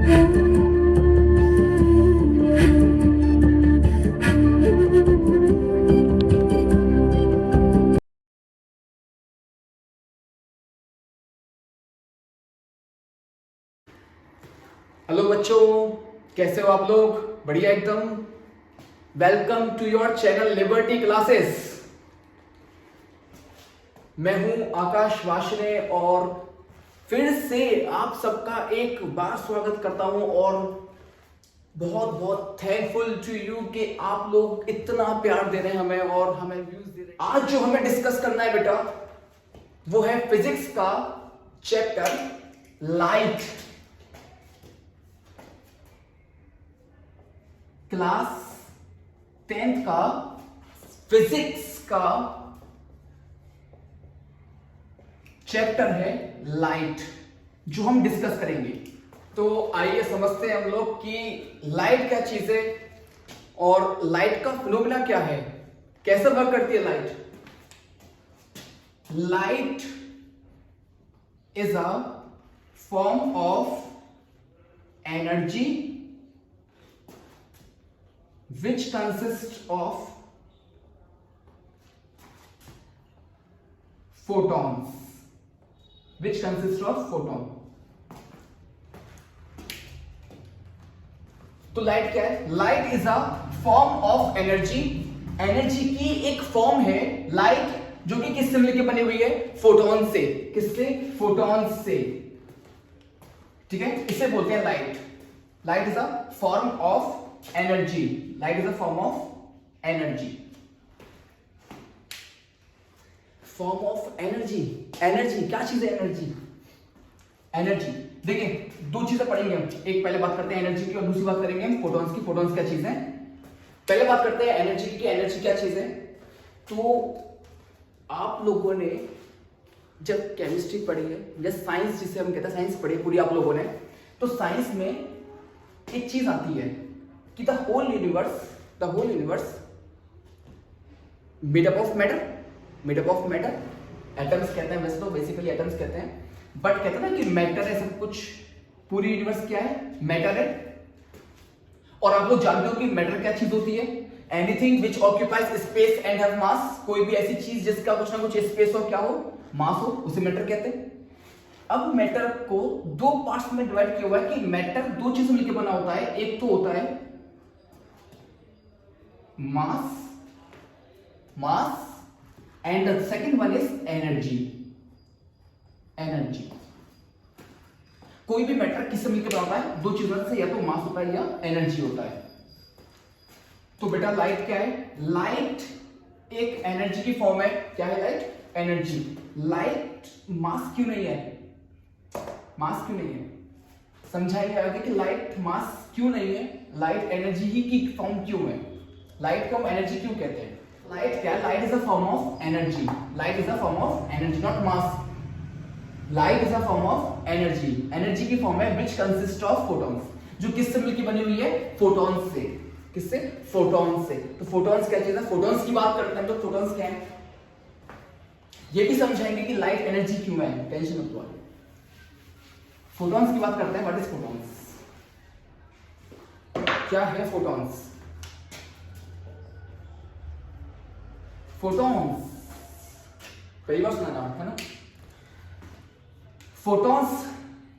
Hello बच्चों, कैसे हो आप लोग? बढ़िया एकदम। Welcome to your channel Liberty Classes. मैं हूं आकाश वाशने और फिर से आप सबका एक बार स्वागत करता हूं और बहुत बहुत थैंकफुल टू यू कि आप लोग इतना प्यार दे रहे हैं हमें और हमें व्यूज दे रहे हैं। आज जो हमें डिस्कस करना है बेटा, वो है फिजिक्स का चैप्टर लाइट। क्लास 10th का फिजिक्स का चैप्टर है लाइट, जो हम डिस्कस करेंगे। तो आइए समझते हैं हम लोग कि लाइट क्या चीज है और लाइट का फिनोमेना क्या है, कैसे वर्क करती है light. Light is a form of energy which consists of photons, which consists of photon। तो लाइट क्या है? Light is a form of energy. Energy की एक फॉर्म है लाइट, जो कि किससे मिलकर बनी हुई है? फोटॉन से। किससे? फोटॉन से। ठीक है, इसे बोलते हैं light. Light is a form of energy. Light is a form of energy. Form of energy. Energy क्या चीज है? एनर्जी। एनर्जी देखिए, दो चीजें पढ़ेंगे हम। एक पहले बात करते हैं एनर्जी की और दूसरी बात करेंगे हम फोटॉन्स की। फोटॉन्स क्या चीज है? पहले बात करते हैं एनर्जी की। एनर्जी क्या चीज है? तो आप लोगों ने जब केमिस्ट्री पढ़ी है या साइंस जिसे हम कहते हैं, साइंस पढ़ी पूरी आप लोगों ने, तो साइंस में एक चीज आती है कि the whole universe made up of matter. Atoms कहते हैं वैसे तो, बेसिकली एटम्स कहते हैं, बट कहते हैं ना कि मैटर है सब कुछ। पूरी यूनिवर्स क्या है? मैटर है। और आप लोग जानते हो कि मैटर क्या चीज होती है? Anything which occupies space and have मास। कोई भी ऐसी चीज जिसका कुछ ना कुछ स्पेस हो, क्या हो, मास हो, उसे मैटर कहते हैं। अब मैटर को दो पार्ट्स में डिवाइड किया हुआ है कि मैटर दो चीजों मिलकर बना होता है। एक तो होता है mass and the second one is energy. कोई भी मैटर किससे मिलकर बना होता है? दो चीजों से, या तो मास होता है या एनर्जी होता है। तो बेटा लाइट क्या है? लाइट एक एनर्जी की फॉर्म है। क्या है लाइट? एनर्जी। लाइट मास क्यों नहीं है? समझाइए आगे कि लाइट मास क्यों नहीं है? लाइट एनर्जी ही की फॉर्म क्यों है? लाइट को हम एनर्जी क्यों कहते हैं? लाइट क्या है? Light is a form of energy. Not mass. Light is a form of energy. Energy की फॉर्म है विच कंसिस्ट ऑफ फोटॉन्स, जो किससे मिलकर बनी हुई है? फोटॉन्स से। किससे? फोटॉन्स से। तो फोटॉन्स क्या चीज है? फोटॉन्स की बात करते हैं तो फोटॉन्स क्या है ये भी समझाएंगे कि लाइट एनर्जी क्यों है। टेंशन मत लो। फोटॉन्स की बात करते हैं। What is photons? क्या है फोटॉन्स? पहली बार सुना नाम है ना। Photons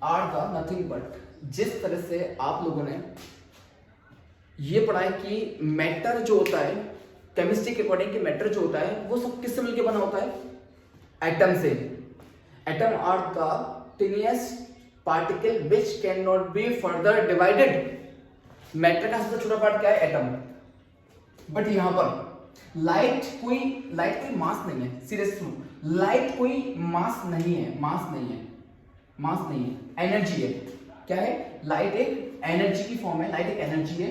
are the nothing but, जिस तरह से आप लोगों ने ये पढ़ा है कि मैटर जो होता है, केमिस्ट्री के अकॉर्डिंग कि मैटर जो होता है वो सब किससे मिलकर बना होता है? एटम से। Atom are the tiniest particle which can not be further divided. Matter का सबसे छोटा पार्ट क्या है? एटम। बट यहां पर लाइट कोई मास नहीं है। सीरियस सुनो, लाइट कोई मास नहीं है। एनर्जी है। क्या है? लाइट एक एनर्जी की फॉर्म है। लाइट एक एनर्जी है।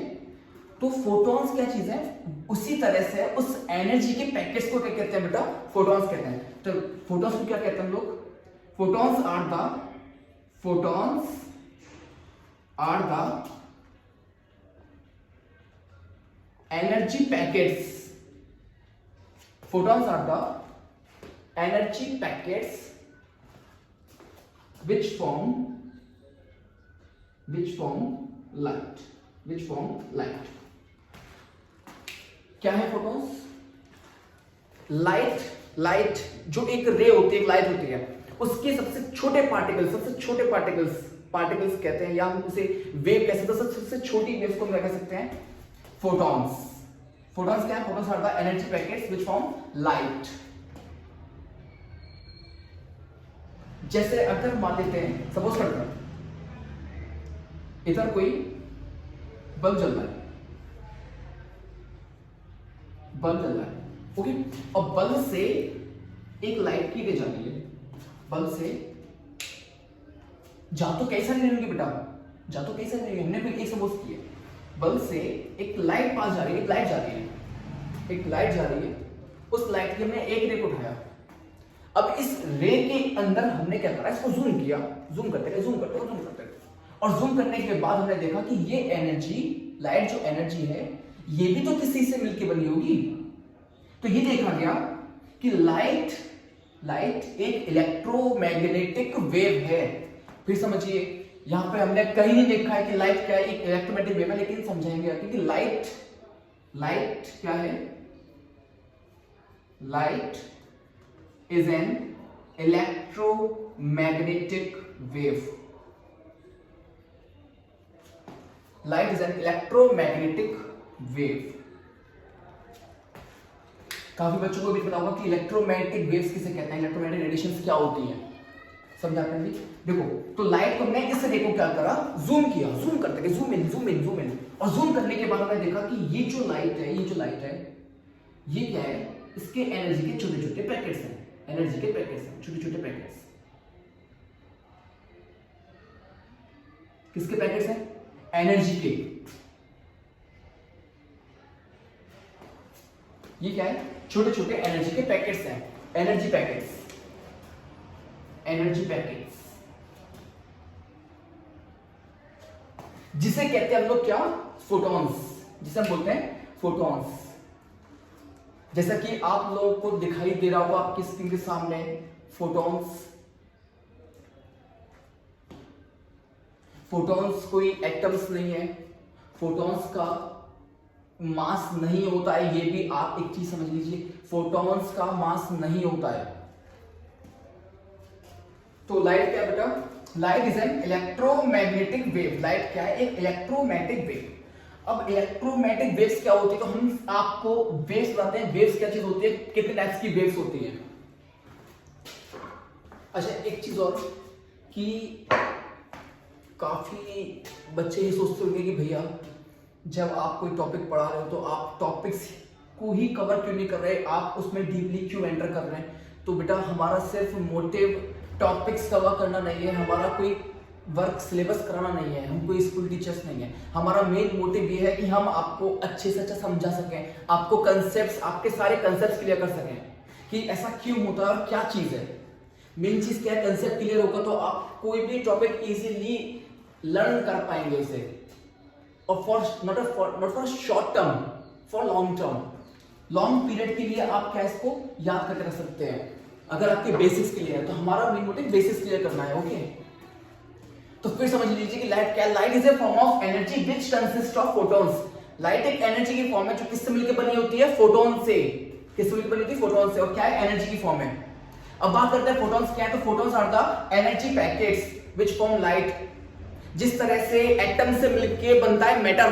तो फोटॉन्स क्या चीज है? उसी तरह से उस एनर्जी के पैकेट्स को क्या कहते हैं बेटा? फोटॉन्स कहते हैं। तो फोटॉन्स को क्या कहते हैं हम लोग? Photons are the energy packets. Photons are the energy packets which form which form light, which form light. क्या है फोटॉन्स? लाइट जो एक रे होती है, एक लाइट होती है, उसके सबसे छोटे पार्टिकल्स कहते हैं, या हम उसे वेव कह सकते हैं। सबसे छोटी वेव्स को हम क्या कह सकते हैं? फोटॉन्स। फोटॉन्स क्या है? Photons are the energy packets which form light. जैसे अगर मान लेते हैं, सपोज करते हैं इधर कोई बल्ब जल रहा है, ओके, और बल्ब से एक लाइट की रे जाती है, बल्ब से जा तो कैसा नहीं होंगे बेटा, जा तो कैसा नहीं, हमने कोई एक सपोज किया, बल्ब से एक लाइट पास जा रही है, एक लाइट जा रही है, उस लाइट की हमने एक रे को उठाया। अब इस रे के अंदर हमने क्या करा, इसको जूम किया, जूम करते और जूम करने के बाद हमने देखा कि ये एनर्जी, लाइट जो एनर्जी है, ये भी तो किसी से मिलकर बनी होगी। तो ये देखा गया कि लाइट एक इलेक्ट्रोमैग्नेटिक वेव है। फिर समझिए, यहां पे हमने कहीं नहीं देखा है कि लाइट क्या है, एक इलेक्ट्रोमैग्नेटिक वेव है, लेकिन समझाएंगे क्योंकि लाइट क्या है? Light is an electromagnetic wave. Light is an electromagnetic wave. काफी बच्चों को भी पता होगा कि इलेक्ट्रोमैग्नेटिक वेव्स किसे कहते हैं, इलेक्ट्रोमैग्नेटिक रेडिएशंस क्या होती हैं, समझाते हैं। देखो, तो लाइट को हमने इस रे को क्या करा, जूम किया, जूम इन, और जूम करने के बाद हमने देखा कि ये जो लाइट है, ये क्या है? इसके एनर्जी के छोटे छोटे पैकेट्स हैं, छोटे पैकेट्स। किसके पैकेट्स हैं? एनर्जी के। ये क्या है? छोटे छोटे एनर्जी के पैकेट्स हैं, एनर्जी पैकेट्स, जिसे कहते हैं हम लोग क्या? फोटॉन्स, जिसे हम बोलते हैं फोटॉन्स। जैसा कि आप लोगों को दिखाई दे रहा होगा आपकी स्क्रीन के सामने, फोटॉन्स कोई एटम्स नहीं है, फोटॉन्स का मास नहीं होता है, ये भी आप एक चीज समझ लीजिए, फोटॉन्स का मास नहीं होता है। तो लाइट क्या बेटा? Light is an electromagnetic wave. Light क्या है? एक इलेक्ट्रोमैग्नेटिक वेव। अब इलेक्ट्रोमैग्नेटिक वेव्स क्या होती है, तो हम आपको वेव्स बताते हैं। वेव्स क्या चीज होती है, कितने टाइप्स की वेव्स होती है। अच्छा, एक चीज और कि काफी बच्चे ये सोचते होंगे कि भैया जब आप कोई टॉपिक पढ़ा रहे हो तो आप टॉपिक्स को ही कवर क्यों नहीं कर रहे, आप उसमें डीपली क्यों एंटर कर रहे हैं। तो बेटा हमारा सिर्फ मोटिव टॉपिक्स कवर करना नहीं है, हमारा कोई वर्क सिलेबस कराना नहीं है, हम कोई स्कूल टीचर्स नहीं है। हमारा मेन मोटिव ये है कि हम आपको अच्छे से अच्छा समझा सकें, आपको कंसेप्ट्स, आपके सारे कंसेप्ट्स क्लियर कर सकें कि ऐसा क्यों होता है और क्या चीज है। मेन चीज क्या है, कंसेप्ट क्लियर होगा तो आप कोई भी टॉपिक इजीली लर्न कर पाएंगे उसे, और not for short term, for long term, long period के लिए आप क्या इसको याद करके रख सकते हैं अगर आपके बेसिक्स क्लियर है। तो हमारा मेन मोटिव बेसिक्स क्लियर करना है, ओके। तो फिर समझ लीजिए कि लाइट क्या है? Light is a form of energy which consist of photons. Light एक एनर्जी की फॉर्म है जो किससे मिलकर बनी होती है? फोटॉन से। किससे मिलकर बनी होती है? फोटॉन से। और क्या है? एनर्जी की फॉर्म है। अब बात करते हैं फोटॉन्स क्या है। तो photons are the energy packets which form light. जिस तरह से एटम से मिलकर बनता है मैटर,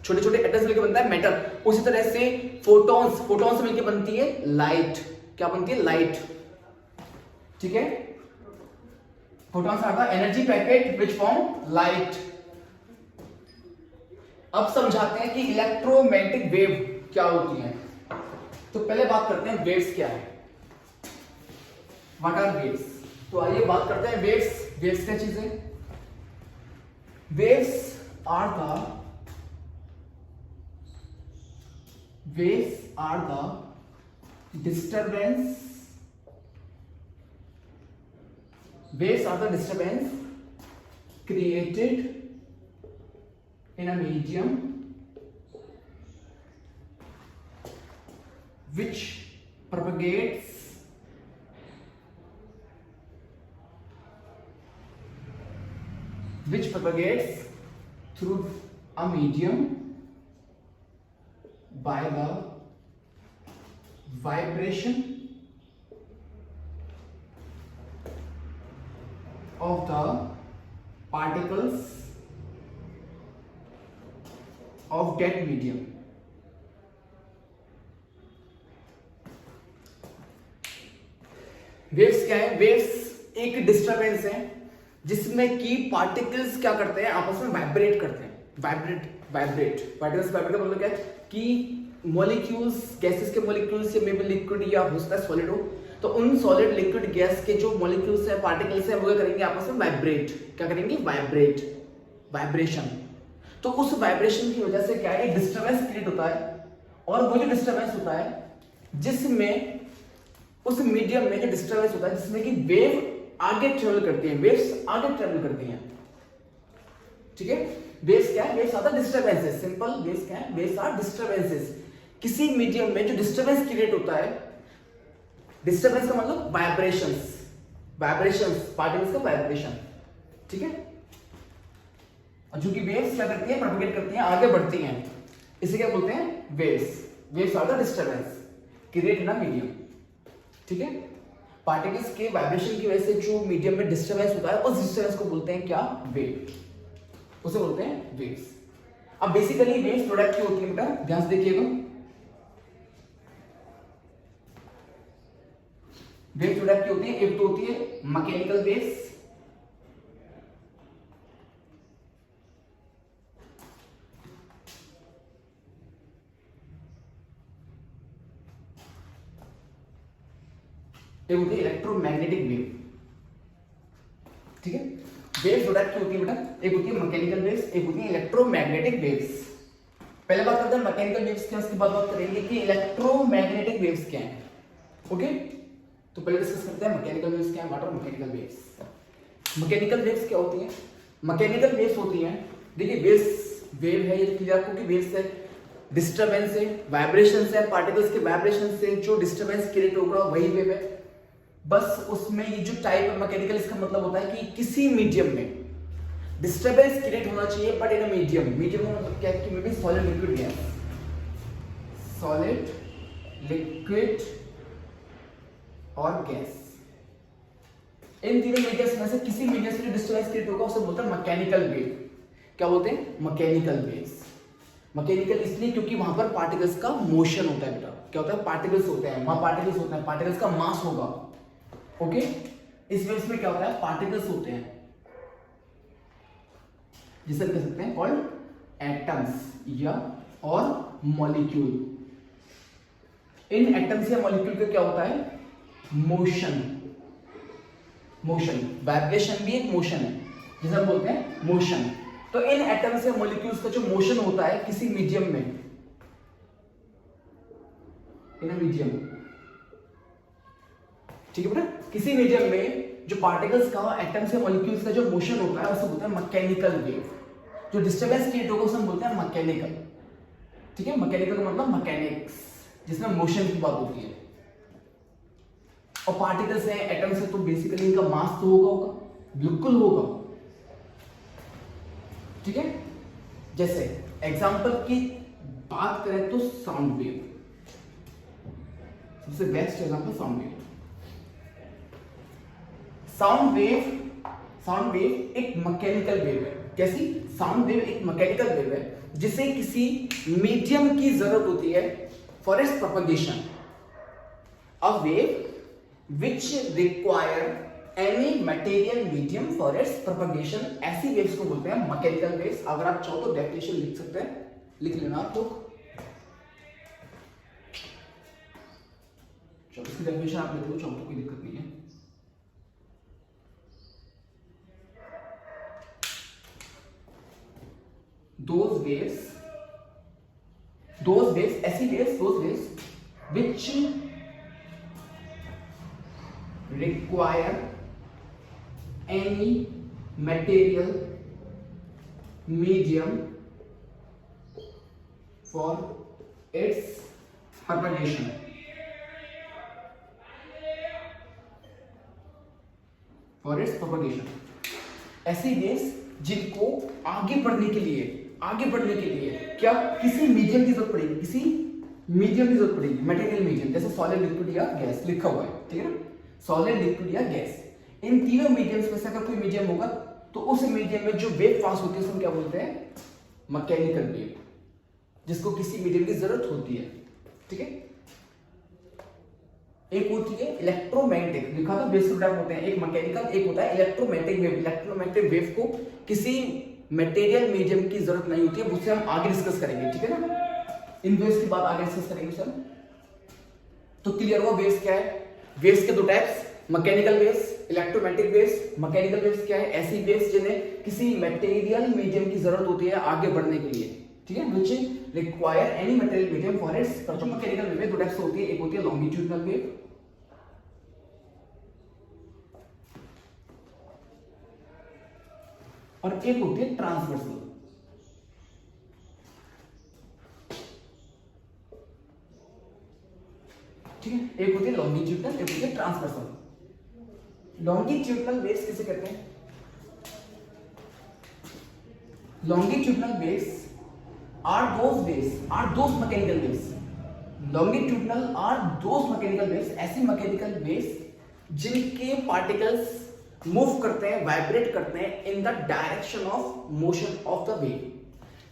छोटे छोटे एटम से मिलकर बनता है मैटर, उसी तरह से फोटॉन्स से मिलकर बनती है लाइट। क्या बनती है? लाइट, ठीक है। Photons are the energy packet which form light. अब समझाते हैं कि इलेक्ट्रोमैग्नेटिक वेव क्या होती है। तो पहले बात करते हैं वेव्स क्या है, व्हाट आर वेव्स। तो आइए बात करते हैं वेव्स। वेव्स क्या चीज है? Waves are the disturbance. Waves are the disturbance created in a medium which propagates through a medium by the vibration of the particles of that medium. Waves क्या है? वेव्स एक डिस्टरबेंस है जिसमें कि particles क्या करते हैं, आपस में वाइब्रेट करते हैं. वाइब्रेट पार्टिकल्स वाइब्रेट का मतलब क्या है कि मॉलिक्यूल्स, गैसेस के मॉलिक्यूल्स या मे बी लिक्विड या हो सकता है सॉलिड हो, तो उन सॉलिड लिक्विड गैस के जो मॉलिक्यूल्स है, पार्टिकल्स है, वो क्या करेंगे आपस में वाइब्रेट. क्या करेंगे? Vibrate, vibration. तो उस वाइब्रेशन की वजह से क्या है, डिस्टरबेंस क्रिएट होता है. और वो जो डिस्टरबेंस होता है जिसमें उस मीडियम में जो डिस्टरबेंस होता है जिसमें कि वेव आगे ट्रेवल करती है, वेव्स आगे ट्रेवल करती हैं. ठीक है? वेव्स क्या है? Waves are the disturbances. Simple, waves क्या है? Waves are disturbances. किसी मीडियम में जो डिस्टरबेंस क्रिएट होता है, डिस्टरबेंस का मतलब वाइब्रेशंस, पार्टिकल्स का वाइब्रेशन. ठीक है? और चूंकि वेव्स क्या करती है? प्रोपेगेट करती हैं, आगे बढ़ती हैं, इसे क्या बोलते हैं? Waves. Waves are the disturbance create in a medium. ठीक है? पार्टिकल्स के वाइब्रेशन की वजह से जो मीडियम में डिस्टरबेंस होता है, उस डिस्टरबेंस को बोलते हैं क्या? वेव. उसे बोलते हैं वेव्स. अब बेसिकली वेव्स प्रोडक्ट की होती है बेटा, ध्यान से देखिएगा. वेव प्रोडक्ट की होती है, एक तो होती है मैकेनिकल वेव्स, एक होती है इलेक्ट्रोमैग्नेटिक वेव. ठीक है? वेव प्रोडक्ट की होती है बेटा, एक होती है मैकेनिकल वेव्स, एक होती है इलेक्ट्रोमैग्नेटिक वेव्स. पहले बात करते हैं मैकेनिकल वेव्स क्या, उसके बाद बात करेंगे कि इलेक्ट्रोमैग्नेटिक वेव्स क्या हैं. ओके? तो पहले डिस्कस करते हैं मैकेनिकल वेव्स क्या है. What are mechanical waves? Mechanical waves क्या होती हैं? मैकेनिकल वेव्स होती हैं, देखिए वेव्स, वेव है, ये क्लियर आपको कि वेव्स है, डिस्टरबेंस है, वाइब्रेशन है, पार्टिकल्स के वाइब्रेशन से जो डिस्टरबेंस क्रिएट होगा वही वेव है. बस उसमें ये जो टाइप है मैकेनिकल, इसका मतलब होता है कि किसी मीडियम में डिस्टरबेंस क्रिएट होना चाहिए, but in a medium. Medium का मतलब क्या है कि may be solid, liquid, gas. Solid, liquid और गैस, इन तीनों मीडियम्स में से किसी मीडियम से जो डिस्टरबेंस क्रिएट होगा उसे बोलते हैं मैकेनिकल वेव. क्या बोलते हैं? Mechanical waves. मैकेनिकल इसलिए क्योंकि वहां पर पार्टिकल्स का मोशन होता है बेटा. क्या होता है? पार्टिकल्स होते हैं, वहां पार्टिकल्स होते हैं, पार्टिकल्स का मास होगा. ओके? इस वेव्स में क्या होता है? पार्टिकल्स होते हैं, जिसे कह सकते हैं कॉल्ड एटम्स या और मॉलिक्यूल. इन एटम्स या मॉलिक्यूल का क्या होता है? मोशन. वाइब्रेशन भी एक मोशन है, जिसे हम बोलते हैं मोशन. तो इन एटम्स या मॉलिक्यूल्स का जो मोशन होता है किसी मीडियम में, इन मीडियम, ठीक है बेटा, किसी मीडियम में जो पार्टिकल्स का, एटम्स या मॉलिक्यूल्स का जो मोशन होता है उसे बोलते हैं मैकेनिकल वेव. जो डिस्टरबेंस क्रिएट होगा उसे हम बोलते हैं मैकेनिकल. ठीक है? मैकेनिकल का मतलब मैकेनिक्स, जिसमें मोशन की बात होती है. और पार्टिकल्स हैं, एटम्स है, तो बेसिकली इनका मास तो होगा, बिल्कुल होगा. ठीक है? जैसे एग्जांपल की बात करें तो साउंड वेव, सबसे best example sound wave. Sound wave एक मैकेनिकल वेव है. कैसी? साउंड वेव एक मैकेनिकल वेव है जिसे किसी मीडियम की जरूरत होती है for its propagation. A wave which require any material medium for its propagation. ऐसी वेव्स को बोलते हैं मैकेनिकल वेव्स. अगर आप चाहो तो डेफिनेशन लिख सकते हैं, लिख लेना आप लोग. चलो इसकी डेफिनेशन आप लिख लो, चाहो तो कोई दिक्कत नहीं है. those waves ऐसी waves which require any material medium for its propagation. ऐसी वेव्स जिनको आगे बढ़ने के लिए क्या किसी मीडियम की जरूरत पड़ेगी, किसी मीडियम की जरूरत पड़ेगी, मटेरियल मीडियम, जैसे सॉलिड, लिक्विड या गैस लिखा हुआ है, ठीक है ना, सॉलिड, लिक्विड या गैस। इन तीनों मीडियम्स में से अगर कोई मीडियम होगा तो उस मीडियम में जो वेव पास होती है उसको क्या बोलते हैं, मैकेनिकल वेव, जिसको किसी मीडियम की जरूरत होती है, ठीक है। एक होती है इलेक्ट्रोमैग्नेटिक, लिखा था बेसिक टाइप होते हैं, एक मैकेनिकल, एक होता है इलेक्ट्रोमैग्नेटिक वेव। इलेक्ट्रोमैग्नेटिक वेव को किसी मटेरियल मीडियम की जरूरत नहीं होती है, उससे हम आगे डिस्कस करेंगे, ठीक है ना, इन वेव्स की बात आगे डिस्कस करेंगे सर। तो क्लियर हुआ वेव्स क्या है। वेव्स के दो types, mechanical waves, electromagnetic waves. Mechanical waves क्या है, ऐसी वेव्स जिन्हें किसी मटेरियल मीडियम की जरूरत होती है आगे बढ़ने के लिए, ठीक है, which require any material medium for its. तो मैकेनिकल वेव दो टाइप्स होती है, एक होती है लॉन्गिट्यूडिनल वेव और एक होती है ट्रांसवर्सल। ठीक है, एक होती है लॉन्गिट्यूडिनल, एक होती है ट्रांसवर्सल। लॉन्गिट्यूडिनल वेव्स किसे कहते हैं, longitudinal waves are those mechanical waves, longitudinal are those mechanical waves, ऐसी mechanical waves जिनके particles मूव करते हैं, वाइब्रेट करते हैं in the direction of motion of the wave.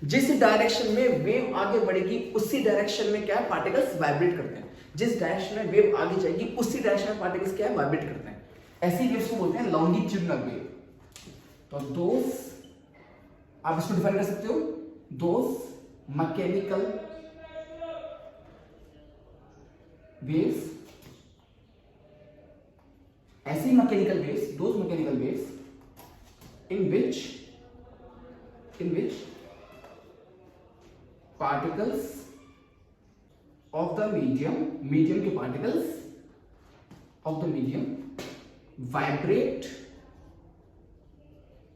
जिस डायरेक्शन में वेव आगे बढ़ेगी उसी डायरेक्शन में क्या है, पार्टिकल्स वाइब्रेट करते हैं। जिस डायरेक्शन में वेव आगे जाएगी उसी डायरेक्शन में पार्टिकल्स क्या है, वाइब्रेट करते हैं। ऐसी वेव्स को बोलते हैं लॉन्गिट्यूडिनल वेव। तो दोस, आप इसको डिफाइन कर सकते हो, दोस मैकेनिकल वेव्स, ऐसी mechanical waves, those mechanical waves in which particles of the medium के particles of the medium vibrate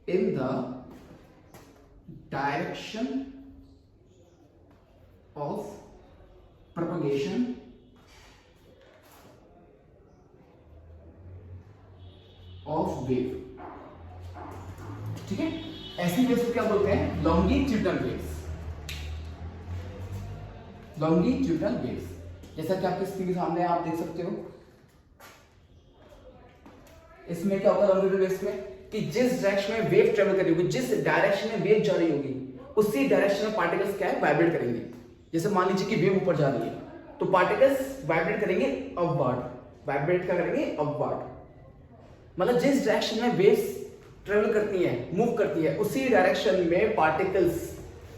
in the direction of propagation of wave, ठीक है। ऐसी वेव्स को क्या बोलते हैं, लॉन्गिट्यूडिनल वेव्स। लॉन्गिट्यूडिनल वेव्स जैसा कि आपके स्क्रीन के सामने आप देख सकते हो, इसमें क्या होगा लॉन्गिट्यूडिनल वेव्स में कि जिस डायरेक्शन में वेव ट्रेवल कर रही होगी, जिस डायरेक्शन में वेव जा रही होगी उसी डायरेक्शन में पार्टिकल्स क्या है, वाइब्रेट करेंगे। जैसे मान लीजिए कि वेव ऊपर जा रही है तो पार्टिकल्स वाइब्रेट करेंगे अपवर्ड, वाइब्रेट क्या करेंगे, अपवर्ड। मतलब जिस डायरेक्शन में वेव्स ट्रेवल करती हैं, मूव करती है, उसी डायरेक्शन में पार्टिकल्स,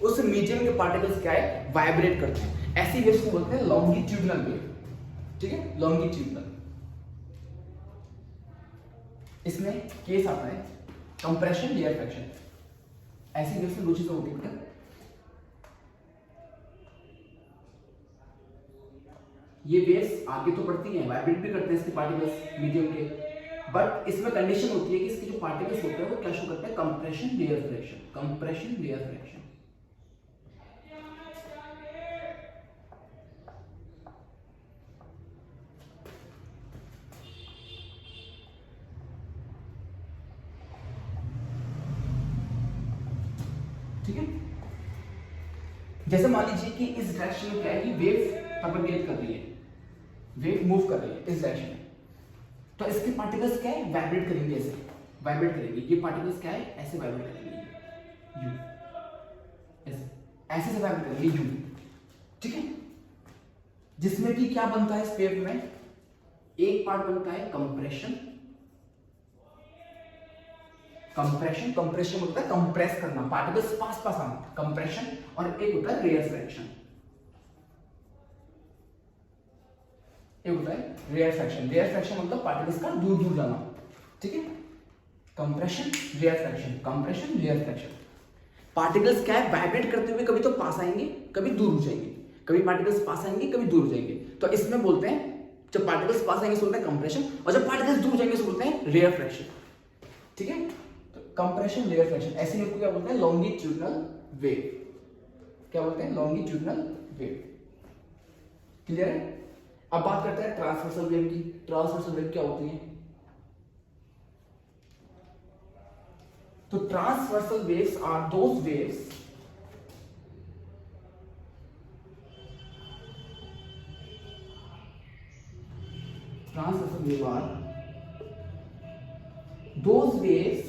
उस मीडियम के पार्टिकल्स क्या है, वाइब्रेट करते हैं। ऐसी वेव्स को बोलते हैं लॉन्गिट्यूडिनल वेव, ठीक है, लॉन्गिट्यूडिनल। इसमें केस आता है कंप्रेशन, रिएक्शन। ऐसी वेव्स में दो चीजें होती है, ये वेव्स आगे तो बढ़ती हैं, वाइब्रेट भी करते हैं इसके पार्टिकल्स मीडियम के, बट इसमें कंडीशन होती है कि इसके जो पार्टिकल्स होते हैं वो क्या शो करते हैं, कंप्रेशन, रिएक्शन, कंप्रेशन, रिएक्शन। ठीक है, जैसे मान लीजिए कि इस डायरेक्शन में क्या है कि वेव प्रोपगेट कर रही है, वेव मूव कर रही है इस डायरेक्शन में, तो इसके पार्टिकल्स क्या है, वाइब्रेट करेंगे, ऐसे वाइब्रेट करेंगे। ये पार्टिकल्स क्या है, ऐसे वाइब्रेट करेंगे, यू, ऐसे से वाइब्रेट करेंगे यू, ठीक है। जिसमें कि क्या बनता है इस वेव में, एक पार्ट बनता है कंप्रेशन, कंप्रेशन, कंप्रेशन होता है कंप्रेस करना, पार्टिकल्स पास पास आना, कंप्रेशन, और एक होता है रेयरफैक्शन, एक होता है रेयरफैक्शन। रेयरफैक्शन मतलब पार्टिकल्स का दूर दूर जाना, ठीक है, compression, rarefaction, compression, rarefaction. Particles क्या है, वाइब्रेट करते हुए कभी तो पास आएंगे, कभी दूर हो जाएंगे, कभी पार्टिकल्स पास आएंगे, कभी दूर हो जाएंगे। तो इसमें बोलते हैं जब पार्टिकल्स पास आएंगे बोलते हैं कंप्रेशन, और जब पार्टिकल्स दूर जाएंगे बोलते हैं रेयरफैक्शन, ठीक है। कंप्रेशन, रेयरफैक्शन, ऐसी वेव को क्या बोलते हैं, लॉन्गिट्यूडिनल वेव। क्या बोलते हैं, लॉन्गिट्यूडिनल वेव। क्लियर है। अब बात करते हैं ट्रांसवर्सल वेव की। ट्रांसवर्सल वेव क्या होती है, तो transversal waves are those waves transversal wave are those waves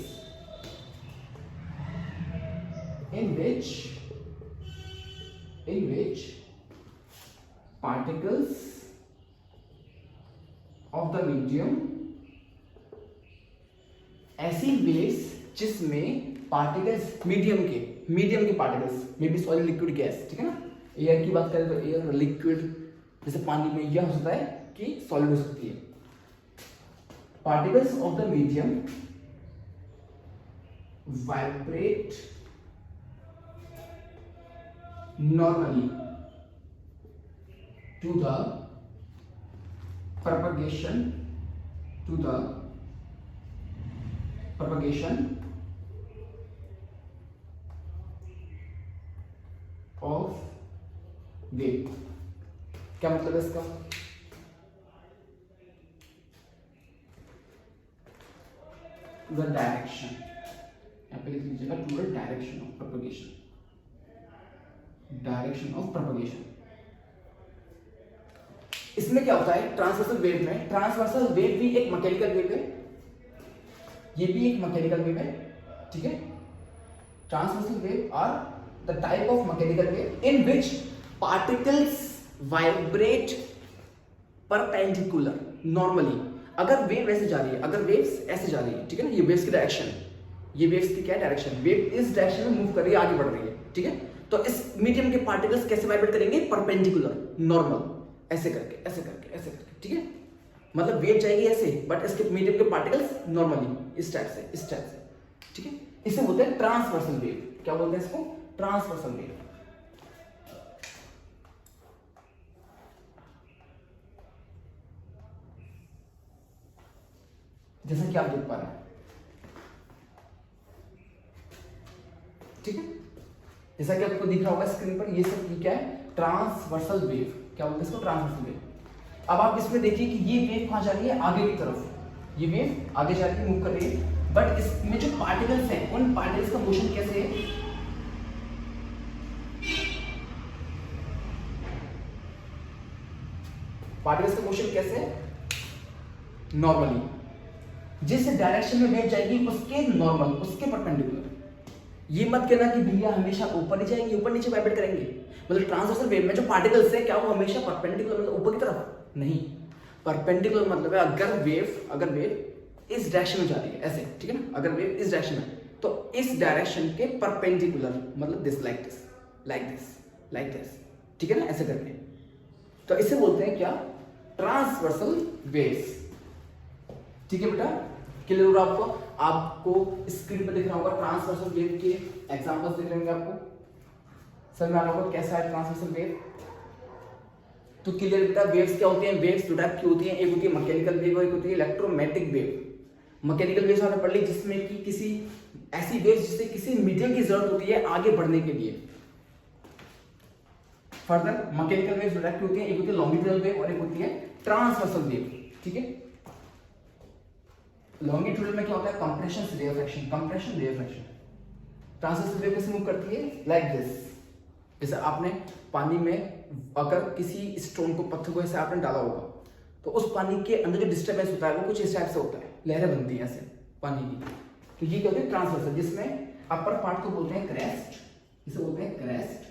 in which particles of the medium, ऐसी वेव्स जिसमें पार्टिकल्स मीडियम के particles may be solid liquid gas, ठीक है ना, एयर की बात करें तो एयर लिक्विड जैसे पानी में यह हो सकता है कि सॉलिड हो सकती है। Particles of the medium vibrate normally to the propagation of wave। क्या मतलब है इसका? the direction, यहाँ पे लिख लीजिएगा to the direction of propagation. इसमें क्या होता है ट्रांसवर्सल वेव में? ट्रांसवर्सल वेव भी एक मैकेनिकल वेव है, ये भी एक मैकेनिकल वेव है, ठीक है। Transversal wave are the type of mechanical wave in which particles vibrate perpendicular normally. अगर वेव ऐसे जा रही है, अगर वेव्स ऐसे जा रही है, ठीक है ना, ये वेव्स की डायरेक्शन, ये वेव्स की क्या डायरेक्शन, वेव इस डायरेक्शन में मूव कर रही है, आगे बढ़ रही है, ठीक है। तो इस मीडियम के पार्टिकल्स कैसे वाइब्रेट करेंगे? परपेंडिकुलर नॉर्मल, ऐसे करके ऐसे करके ऐसे करके, ठीक है। मतलब वेव जाएगी ऐसे, बट इसके मीडियम के पार्टिकल्स नॉर्मली इस टाइप से, ठीक है। इसे बोलते हैं ट्रांसवर्सल वेव। क्या बोलते हैं इसको? Transversal wave. जैसा कि आप देख पा रहे हैं, ठीक है, जैसा कि आपको दिख रहा होगा स्क्रीन पर, ये सब क्या है? Transversal wave. क्या बोलते हैं इसको? Transversal wave. अब आप इसमें देखिए कि ये वेव कहां जा रही है? आगे की तरफ। ये वेव आगे जा रही है, मूव कर रही है, बट इसमें जो पार्टिकल्स हैं उन पार्टिकल्स का मोशन कैसे है? पार्टिकल्स का मोशन कैसे है? नॉर्मली। जिस डायरेक्शन में वेव जाएगी उसके नॉर्मल, उसके परपेंडिकुलर। ये मत कहना कि भैया हमेशा ऊपर ही जाएंगे, ऊपर नीचे वाइब्रेट करेंगे। मतलब ट्रांसवर्सल वेव में जो पार्टिकल्स है क्या वो हमेशा परपेंडिकुलर, मतलब ऊपर की तरफ नहीं। परपेंडिकुलर मतलब है अगर वेव इस डायरेक्शन में जा रही है ऐसे, ठीक है ना, अगर वेव इस डायरेक्शन में, तो इस डायरेक्शन के परपेंडिकुलर, मतलब दिस लाइक दिस, ठीक है ना, ऐसे करके। तो इसे बोलते हैं क्या? Transversal waves. ठीक है बेटा, क्लियर हो रहा आपको स्क्रीन पर दिख रहा होगा ट्रांसवर्सल वेव के एग्जांपल्स दिख रहे होंगे आपको, समझ में आ रहा होगा कैसा है ट्रांसवर्सल वेव। तो क्लियर बेटा, वेव्स क्या होती हैं? वेव्स दो टाइप की होती हैं, एक होती है मैकेनिकल वेव और एक होती है इलेक्ट्रोमैग्नेटिक वेव। मैकेनिकल वेव्स आपने पढ़ ली जिसमें कि किसी ऐसी वेव जिससे किसी मीडियम की जरूरत होती है आगे बढ़ने के लिए। फर्दर मैकेनिकल वेव्स दो टाइप की होती हैं, एक होती है लॉन्गिट्यूडनल वेव और एक होती है ट्रांसवर्सल वेव, ठीक है। लॉन्गिट्यूडनल में क्या होता है? Compression reflection. ट्रांसवर्सल वेव कैसे मूव करती है? Like this. जैसे आपने पानी में अगर किसी स्टोन को, पत्थर को ऐसे आपने डाला होगा, तो उस पानी के अंदर जो डिस्टर्बेंस होता है वो कुछ इस टाइप से होता है, लहरें बनती हैं ऐसे पानी की। तो ये क्या होती है? ट्रांसवर्सल, जिसमें अपर पार्ट को बोलते हैं क्रेस्ट, इसे बोलते हैं क्रेस्ट,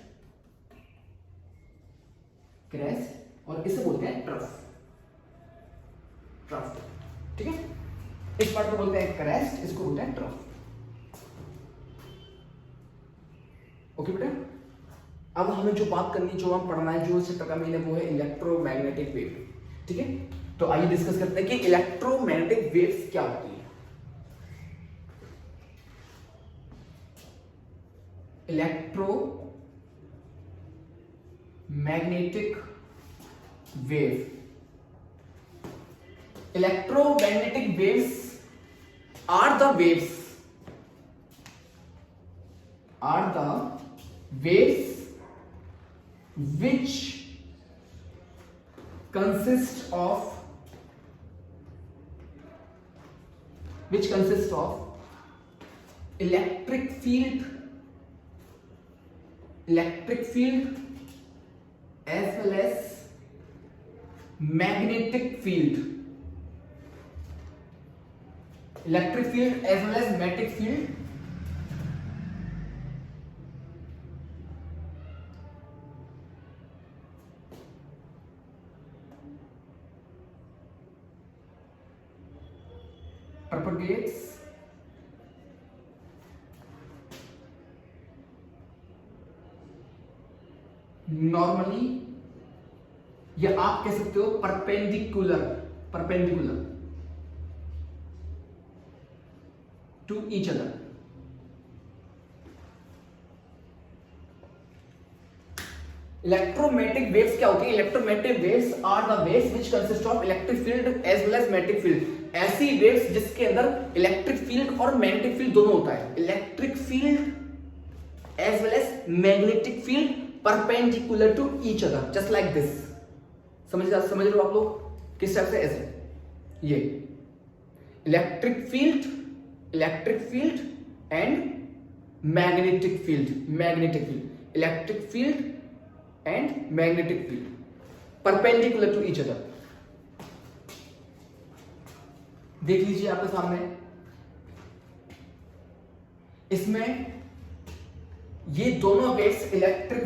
और इसे बोलते हैं ट्रफ, ठीक है। इस पार्ट को बोलते हैं क्रेस्ट, इसको बोलते हैं ट्रफ। ओके बेटा, अब हमें जो बात करनी, जो हम पढ़ना है, जो चैप्टर का मेन है, वो है इलेक्ट्रोमैग्नेटिक वेव, ठीक है। तो आइए डिस्कस करते हैं कि इलेक्ट्रोमैग्नेटिक वेव्स क्या होती है। Electromagnetic wave, electromagnetic waves are the waves which consist of electric field as well as magnetic field, electric field as well as magnetic field, propagates normally, या आप कह सकते हो perpendicular to each other. Electromagnetic waves क्या होती है? Electromagnetic waves are the waves which consist of electric field as well as magnetic field. ऐसी waves जिसके अंदर इलेक्ट्रिक फील्ड और मैग्नेटिक फील्ड दोनों होता है। Electric field as well as magnetic field perpendicular to each other, just like this. समझ रहे हो आप लोग किस टाइप से? ऐसे ये electric field and magnetic field, electric field and magnetic field perpendicular to each other. देख लीजिए आपके सामने, इसमें ये दोनों वेव्स, इलेक्ट्रिक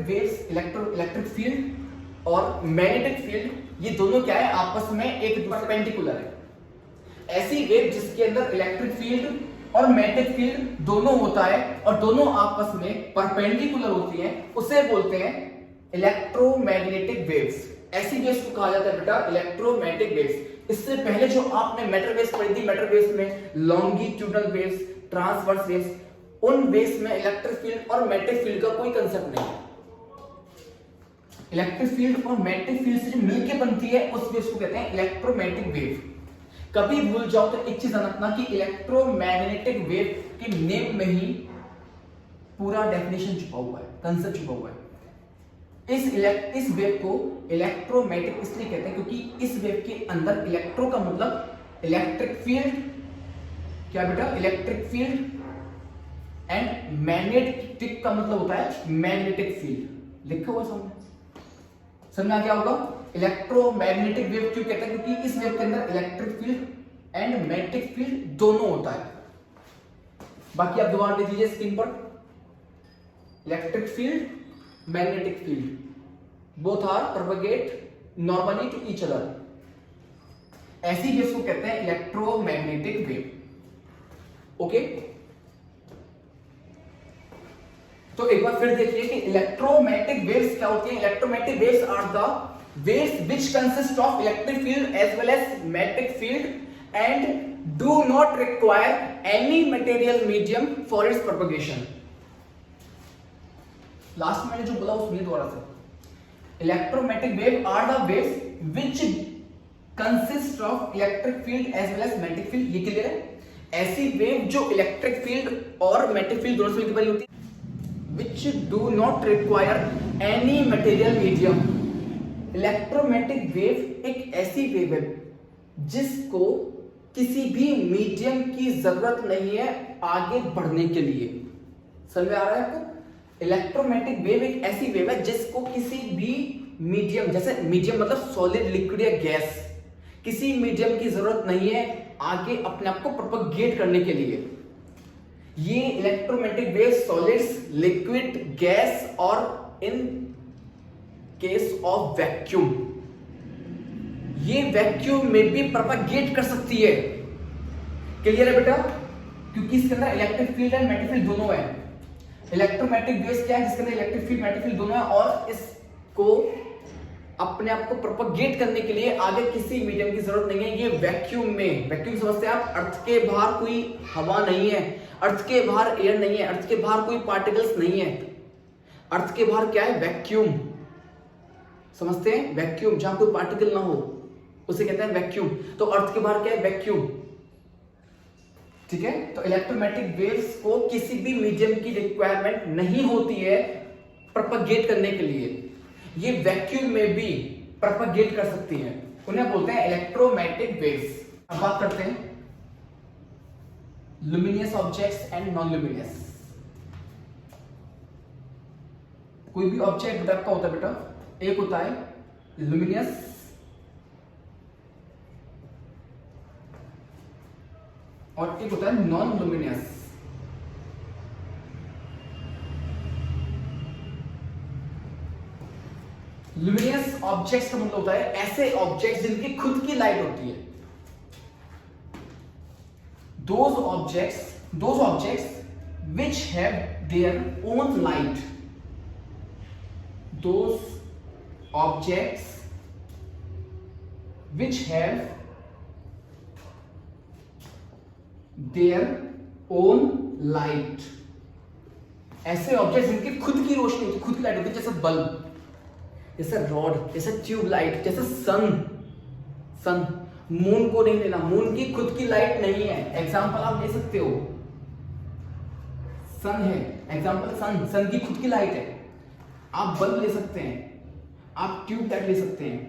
फील्ड और मैग्नेटिक फील्ड, ये दोनों क्या है? आपस में एक परपेंडिकुलर है। ऐसी वेव जिसके अंदर इलेक्ट्रिक फील्ड और मैग्नेटिक फील्ड दोनों होता है और दोनों आपस में परपेंडिकुलर होती हैं, उसे बोलते हैं इलेक्ट्रोमैग्नेटिक वेव्स। ऐसी वेव्स को कहा जाता है बेटा इलेक्ट्रोमैग्नेटिक वेव्स। इससे पहले जो आपने मैटर वेव्स पढ़ी थी, मैटर वेव्स में लॉन्गिट्यूडनल वेव्स, ट्रांसवर्स वेव्स, उन वेव्स में इलेक्ट्रिक फील्ड और मैग्नेटिक फील्ड का कोई कंसेप्ट नहीं है। इलेक्ट्रिक फील्ड और मैग्नेटिक फील्ड से जो मिलकर बनती है उस वेव्स को कहते हैं इलेक्ट्रोमैग्नेटिक वेव। कभी भूल जाओ तो एक चीज ध्यान रखना कि इलेक्ट्रोमैग्नेटिक वेव के नेम में ही पूरा डेफिनेशन छुपा हुआ है, कंसेप्ट छुपा हुआ है। इस वेव को इलेक्ट्रोमैग्नेटिक इसलिए कहते हैं क्योंकि इस वेव के अंदर इलेक्ट्रो का मतलब इलेक्ट्रिक फील्ड, क्या बेटा? इलेक्ट्रिक फील्ड एंड मैग्नेटिक का मतलब होता है मैग्नेटिक फील्ड। लिखा हुआ सामने, समझ आ गया होगा? इलेक्ट्रोमैग्नेटिक वेव क्यों कहते हैं? क्योंकि इस वेव के अंदर electric field and magnetic field दोनों होता है। बाकी आप दोबारा देख लीजिए स्क्रीन पर, electric field, magnetic field both are propagate normally to each other. ऐसी वेव्स को कहते हैं इलेक्ट्रोमैग्नेटिक वेव। ओके, तो एक बार फिर देखिए कि इलेक्ट्रोमैग्नेटिक वेव्स क्या होती हैं। Electromagnetic waves are the waves which consist of electric field as well as magnetic field and do not require any material medium for its propagation। Last मैंने जो बोला उस दोबारा से, electromagnetic wave are the waves which consist of electric field as well as magnetic field। ये clear है? ऐसी wave जो इलेक्ट्रिक फील्ड और मैग्नेटिक फील्ड दोनों से मिलकर बनी होती है, which do not require any material medium। Electromagnetic wave एक ऐसी वेव है जिसको किसी भी मीडियम की जरूरत नहीं है आगे बढ़ने के लिए। समझ में आ रहा है आपको? इलेक्ट्रोमैग्नेटिक वेव एक ऐसी वेव है जिसको किसी भी मीडियम, जैसे मीडियम मतलब सॉलिड, लिक्विड या गैस, किसी मीडियम की जरूरत नहीं है आगे अपने आप को प्रोपगेट करने के लिए। ये electromagnetic wave solids, liquid, gas और इन केस ऑफ वैक्यूम, ये वैक्यूम में भी प्रोपगेट कर सकती है। क्लियर है बेटा? क्योंकि इसके अंदर electric field and magnetic field दोनों है। इलेक्ट्रोमैग्नेटिक वेव्स क्या है? जिसके अंदर इलेक्ट्रिक फील्ड, मैग्नेटिक फील्ड दोनों है और इसको अपने आप को प्रोपगेट करने के लिए आगे किसी मीडियम की जरूरत नहीं है। ये वैक्यूम में, वैक्यूम समझते हैं आप? अर्थ के बाहर कोई हवा नहीं है, अर्थ के बाहर एयर नहीं है, अर्थ के बाहर कोई पार्टिकल्स नहीं है। अर्थ के बाहर क्या है? वैक्यूम। समझते हैं? वैक्यूम, जहां कोई पार्टिकल ना हो उसे कहते हैं वैक्यूम। तो अर्थ के बाहर क्या है? वैक्यूम। ठीक है? तो इलेक्ट्रोमैग्नेटिक वेव्स को किसी भी मीडियम की रिक्वायरमेंट नहीं होती है प्रोपगेट करने के लिए। ये वैक्यूम में भी प्रोपगेट कर सकती हैं, उन्हें बोलते हैं इलेक्ट्रोमैग्नेटिक वेव्स। अब बात करते हैं luminous objects and non luminous. कोई भी ऑब्जेक्ट दो टाइप का होता है बेटा, एक होता है लुमिनियस और एक होता है नॉन लुमिनियस। लुमिनियस ऑब्जेक्ट्स का मतलब होता है ऐसे ऑब्जेक्ट्स जिनकी खुद की लाइट होती है। those objects which have their own light, those objects which have their own light, ऐसे ऑब्जेक्ट जिनकी खुद की रोशनी होती है, खुद की लाइट होती है, जैसे बल्ब, जैसे रॉड, जैसे ट्यूबलाइट, जैसे सन। मून को नहीं लेना, मून की खुद की लाइट नहीं है। एग्जांपल आप ले सकते हो, सन है एग्जांपल, सन की खुद की लाइट है। आप बल्ब ले सकते हैं, आप ट्यूबलाइट ले सकते हैं।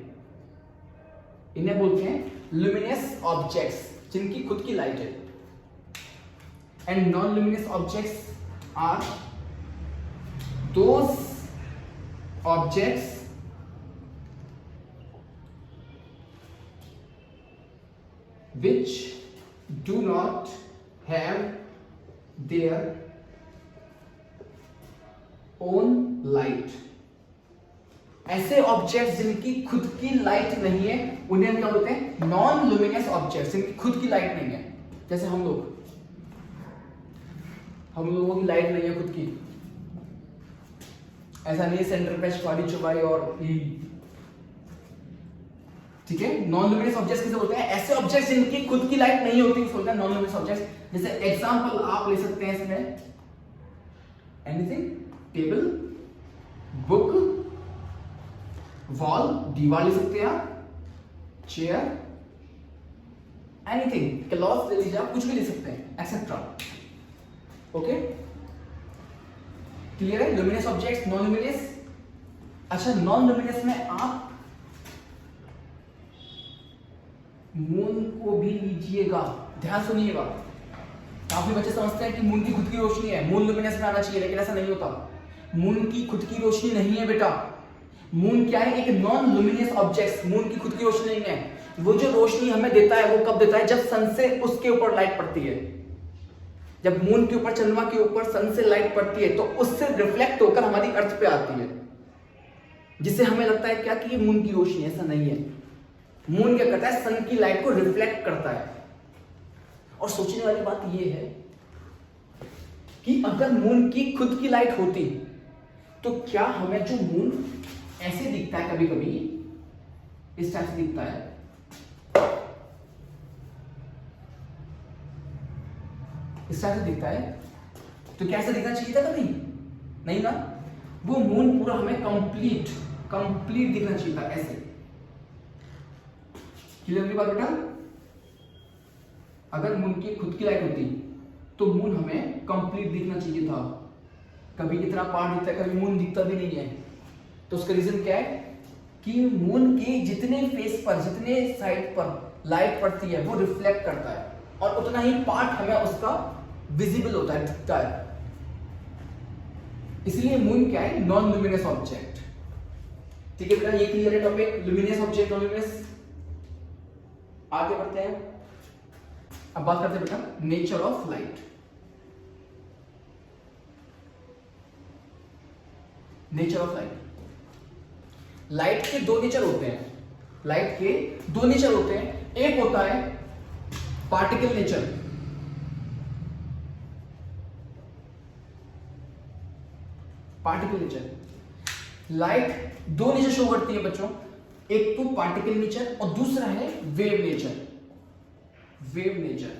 इन्हें बोलते हैं लुमिनियस ऑब्जेक्ट्स जिनकी खुद की लाइट है। And non luminous objects are those objects which do not have their own light, ऐसे ऑब्जेक्ट्स जिनकी खुद की लाइट नहीं है उन्हें हम क्या बोलते हैं? नॉन लुमिनियस ऑब्जेक्ट्स, जिनकी खुद की लाइट नहीं है। जैसे हम लोगों की लाइट नहीं है खुद की, ऐसा नहीं है सेंटर पे चौड़ी चौबाई और ठीक है। नॉन लुमिनियस ऑब्जेक्ट्स किसे बोलते हैं? ऐसे ऑब्जेक्ट्स जिनकी खुद की लाइट नहीं होती उसको बोलते हैं नॉन लुमिनियस ऑब्जेक्ट्स। जैसे एग्जांपल आप ले सकते हैं इसमें एनीथिंग, टेबल, बुक, वॉल, दीवार ले सकते हैं आप, चेयर, एनीथिंग, क्लॉथ ले लीजिए आप, कुछ भी ले सकते हैं एक्सेट्रा। ओके, क्लियर है? Luminous objects, non luminous. अच्छा, नॉन लुमिनियस में आप मून को भी लीजिएगा, ध्यान सुनिएगा। काफी बच्चे समझते हैं कि मून की खुद की रोशनी है, मून लुमिनियस में आना चाहिए, लेकिन ऐसा नहीं होता। मून की खुद की रोशनी नहीं है बेटा। मून क्या है? एक नॉन लुमिनियस ऑब्जेक्ट। मून की खुद की रोशनी नहीं है। वो जो रोशनी हमें देता है वो कब देता है? जब सन से उसके ऊपर लाइट पड़ती है। जब मून के ऊपर, चंद्रमा के ऊपर सन से लाइट पड़ती है तो उससे रिफ्लेक्ट होकर हमारी अर्थ पे आती है, जिससे हमें लगता है क्या कि ये मून की रोशनी। ऐसा नहीं है। मून क्या करता है? सन की लाइट को रिफ्लेक्ट करता है। और सोचने वाली बात यह है कि अगर मून की खुद की लाइट होती तो क्या हमें जो मून ऐसे दिखता है, कभी कभी इस टाइप से दिखता है, इस टाइप से दिखता है, तो क्या ऐसा दिखना चाहिए था? कभी नहीं ना। वो मून पूरा हमें कंप्लीट दिखना चाहिए था, ऐसे। क्लियर बात बेटा? अगर मून की खुद की लाइट होती तो मून हमें कंप्लीट दिखना चाहिए था। कभी इतना पार्ट दिखता है, कभी मून दिखता भी नहीं है। तो उसका रीजन क्या है कि मून के जितने फेस पर, जितने साइड पर लाइट पड़ती है वो रिफ्लेक्ट करता है, और उतना ही पार्ट हमें उसका विजिबल होता है, दिखता है। इसलिए मून क्या है? Non luminous object. ठीक है बेटा, ये क्लियर है topic, luminous object, non luminous. आगे बढ़ते हैं, अब बात करते हैं बेटा nature of light. Nature of light. Light के दो नेचर होते हैं। लाइट के दो नेचर होते हैं। एक होता है particle nature, particle nature. Light दो नेचर शो करती है बच्चों, एक तो पार्टिकल नेचर और दूसरा है wave nature. Wave nature,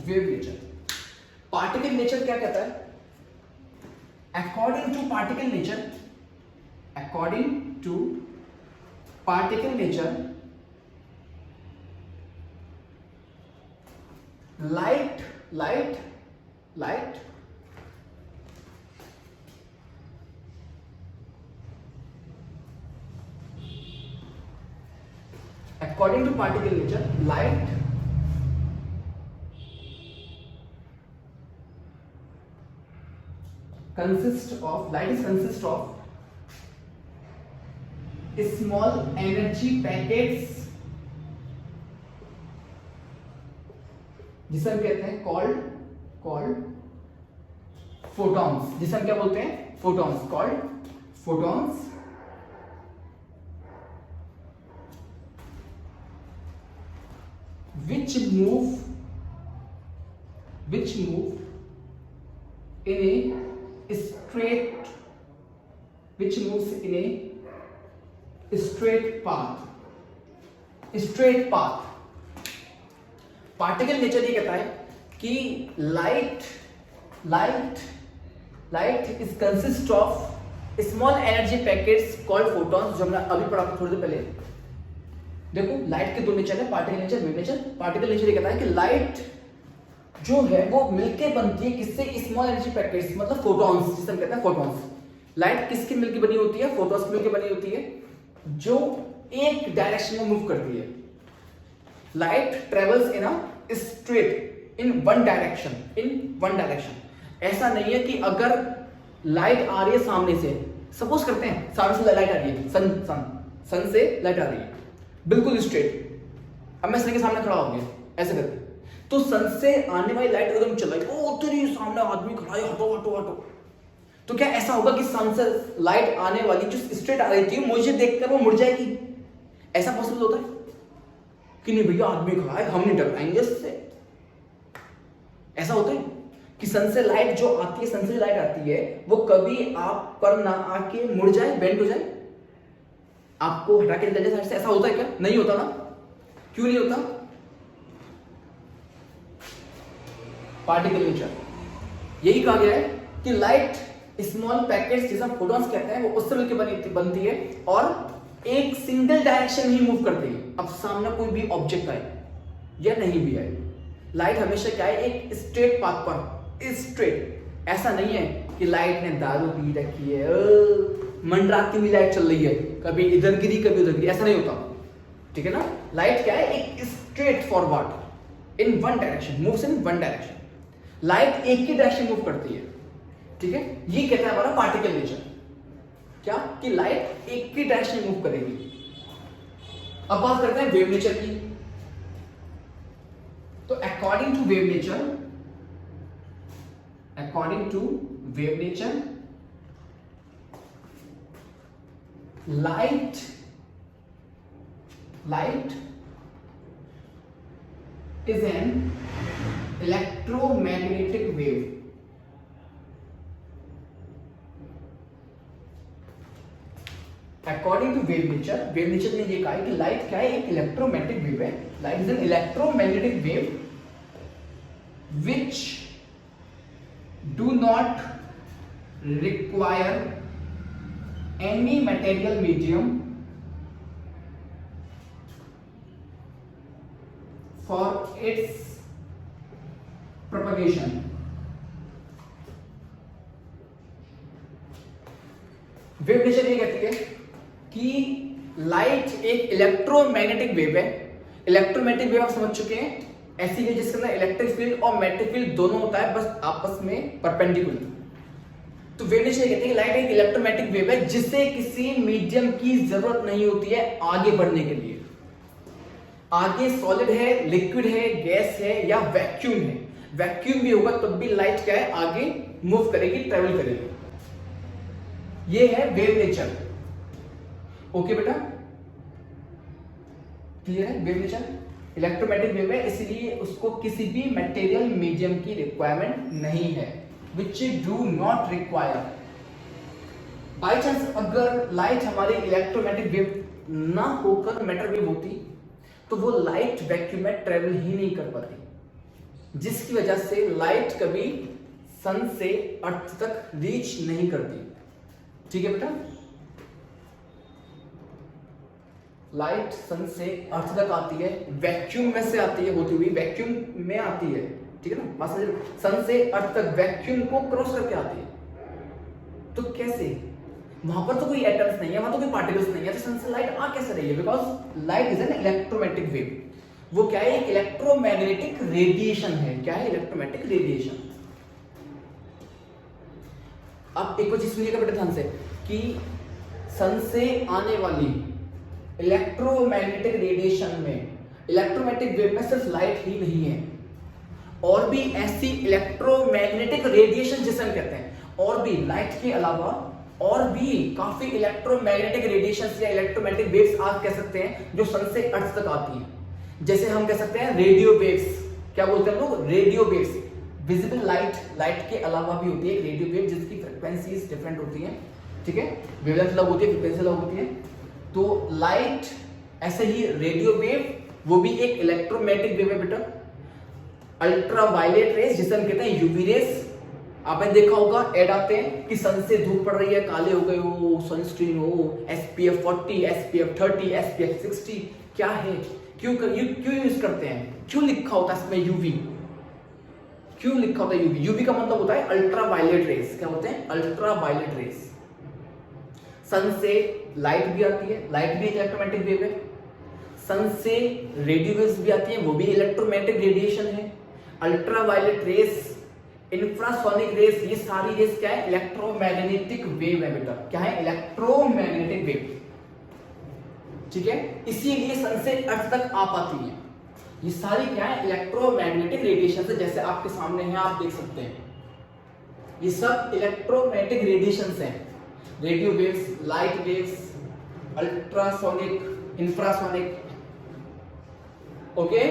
wave nature. Particle nature क्या कहता है? According to particle nature, according to particle nature, light according to particle nature, light consists of small energy packets जिसे हम कहते हैं called photons, जिसे हम क्या बोलते हैं? photons, called photons, which move in a straight path. Particle nature ये कहता है कि light is consist of small energy packets called photons, जो हमने अभी पढ़ा था थोड़ी देर पहले। देखो लाइट के दो नेचर है, particle nature, wave nature. Particle nature ये कहता है कि लाइट जो है वो मिलके बनती है किससे? स्मॉल एनर्जी पैकेट्स, मतलब फोटॉन्स, जिसे हम कहते हैं फोटॉन्स। लाइट किसकी मिलके बनी होती है? फोटॉन्स की मिलके बनी होती है, जो एक डायरेक्शन में मूव करती है। Light travels in one direction. ऐसा नहीं है कि अगर लाइट आ रही है सामने से, सपोज करते हैं सामने से लाइट आ रही है, सन से लाइट आ रही है बिल्कुल स्ट्रेट। अब मैं सन के सामने खड़ा हो गया ऐसे करके, तो सन से आने वाली लाइट एकदम चल रही है, ओ तेरी सामने आदमी खड़ा है, हटो। तो क्या ऐसा होगा कि सन से लाइट आने वाली जो स्ट्रेट आ रही थी मुझे देखकर वो मुड़ जाएगी? ऐसा पॉसिबल होता है कि नहीं भैया आदमी खड़ा है, हम नहीं टकराएंगे इससे? ऐसा होता है कि सन से लाइट जो आती है, सन से लाइट आती है वो कभी आप पर ना आके मुड़ जाए, बेंड हो जाए, आपको हटा के निकल जाए साइड से? ऐसा होता है क्या? नहीं होता ना। क्यों नहीं होता? पार्टिकल नेचर यही कहा गया है कि लाइट स्मॉल पैकेट्स, जिसे हम फोटॉन्स कहते हैं, वो उससे मिलकर बनती है और एक सिंगल डायरेक्शन ही मूव करती है। अब सामने कोई भी ऑब्जेक्ट आए या नहीं भी आए, लाइट हमेशा क्या है? एक स्ट्रेट पाथ पर, स्ट्रेट। ऐसा नहीं है कि लाइट ने दारू पी रखी है, मंडराती हुई लाइट चल रही है, कभी इधर गिरी कभी उधर गिरी, ऐसा नहीं होता। ठीक है ना? लाइट क्या है? एक straight forward in one direction, moves in one direction. Light एक ही डायरेक्शन मूव करती है। ठीक है, ये कहता है हमारा पार्टिकल नेचर। क्या? कि लाइट एक ही डायरेक्शन मूव करेगी। अब बात करते हैं वेव नेचर की। तो according to wave nature, light is an electromagnetic wave. According to wave nature ने ये कहा है कि लाइट क्या है? एक इलेक्ट्रोमैग्नेटिक वेव है। Light is an electromagnetic wave which do not require any material medium for its propagation. Wave nature ये कहती है कि लाइट एक इलेक्ट्रोमैग्नेटिक वेव है। इलेक्ट्रोमैग्नेटिक वेव आप समझ चुके हैं, ऐसी है जिसके अंदर इलेक्ट्रिक फील्ड और मैग्नेटिक फील्ड दोनों होता है, बस आपस में परपेंडिकुलर। तो वेव नेचर ये कहती है कि लाइट एक इलेक्ट्रोमैग्नेटिक वेव है जिसे किसी मीडियम की जरूरत नहीं होती है आगे बढ़ने के लिए। आगे सॉलिड है, लिक्विड है, गैस है या वैक्यूम है, वैक्यूम भी होगा तब भी लाइट क्या है? आगे मूव करेगी, ट्रेवल करेगी। ये है वेव नेचर। ओके बेटा, क्लियर है? वेव नेचर इलेक्ट्रोमैग्नेटिक वेव है, इसलिए उसको किसी भी मटेरियल मीडियम की रिक्वायरमेंट नहीं है, which do not require. By chance अगर लाइट हमारी इलेक्ट्रोमैग्नेटिक वेव ना होकर मैटर वेव होती तो वो लाइट वैक्यूम में ट्रेवल ही नहीं कर पाती, जिसकी वजह से लाइट कभी सन से अर्थ तक रीच नहीं करती। ठीक है बेटा? लाइट सन से अर्थ तक आती है, वैक्यूम में से आती है, होती हुई वैक्यूम में आती है। ठीक है ना? सन से अर्थ तक वैक्यूम को क्रॉस करके आती है। तो कैसे? वहां पर तो कोई एटम्स नहीं है, वहां तो कोई पार्टिकल्स नहीं है, तो सन से लाइट आ कैसे रही है? Because light is an electromagnetic wave. वो क्या है? एक इलेक्ट्रोमैग्नेटिक रेडिएशन है। क्या है? Electromagnetic radiation. अब एक चीज सुनिएगा बेटा ध्यान से कि सन से आने वाली इलेक्ट्रोमैग्नेटिक रेडिएशन में, इलेक्ट्रोमैग्नेटिक वेव में सिर्फ लाइट ही नहीं है, और भी ऐसी इलेक्ट्रोमैग्नेटिक रेडिएशन जिसे हम कहते हैं, और भी लाइट के अलावा और भी काफी इलेक्ट्रोमैग्नेटिक रेडिएशन या इलेक्ट्रोमैग्नेटिक वेव्स आप कह सकते हैं जो सन से अर्थ तक आती हैं। जैसे हम कह सकते हैं रेडियो वेव्स। क्या बोलते हैं लोग? Radio waves. विजिबल लाइट के अलावा भी होती है रेडियो वेव, जिसकी फ्रीक्वेंसीज डिफरेंट होती हैं, ठीक है, वेवलेंथ अलग होती है, फ्रीक्वेंसी अलग होती है। तो लाइट ऐसे ही रेडियो वेव, वो भी एक इलेक्ट्रोमैग्नेटिक वेव है बेटा। अल्ट्रावायलेट रेस जिसे हम कहते हैं यूवी रेस, आपने देखा होगा ऐड आते हैं कि सन से धूप पड़ रही है, काले हो गए हो, सनस्क्रीन हो, SPF 40, SPF 30, SPF 60। क्या है? क्यों यूज करते हैं? क्यों लिखा होता है इसमें यूवी? क्यों लिखा होता है यूवी? यूवी का मतलब होता है अल्ट्रावायलेट रेस। क्या होते हैं? Ultraviolet rays. सन से लाइट भी आती है, लाइट भी इलेक्ट्रोमैग्नेटिक वेव है। सन से रेडियो वेव्स भी आती है, वो भी इलेक्ट्रोमैग्नेटिक रेडिएशन है। अल्ट्रावायलेट रेस, इंफ्रासोनिक रेस, ये सारी रेस क्या है? इलेक्ट्रोमैग्नेटिक वेव है बेटा। क्या है? इलेक्ट्रोमैग्नेटिक वेव, ठीक है। इसीलिए सन से अर्थ तक आ पाती है। ये सारी क्या है? इलेक्ट्रोमैग्नेटिक रेडिएशन है, जैसे आपके सामने है, आप देख सकते हैं। ये सब इलेक्ट्रोमैग्नेटिक रेडिएशंस हैं। Radio waves, light waves, ultrasonic, infrasonic. Okay,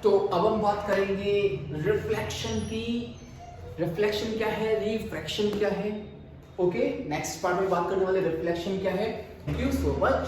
तो अब हम बात करेंगे रिफ्लेक्शन की। रिफ्लेक्शन क्या है? रिफ्रैक्शन क्या है? ओके, नेक्स्ट पार्ट में बात करने वाले रिफ्लेक्शन क्या है। Thank you so much.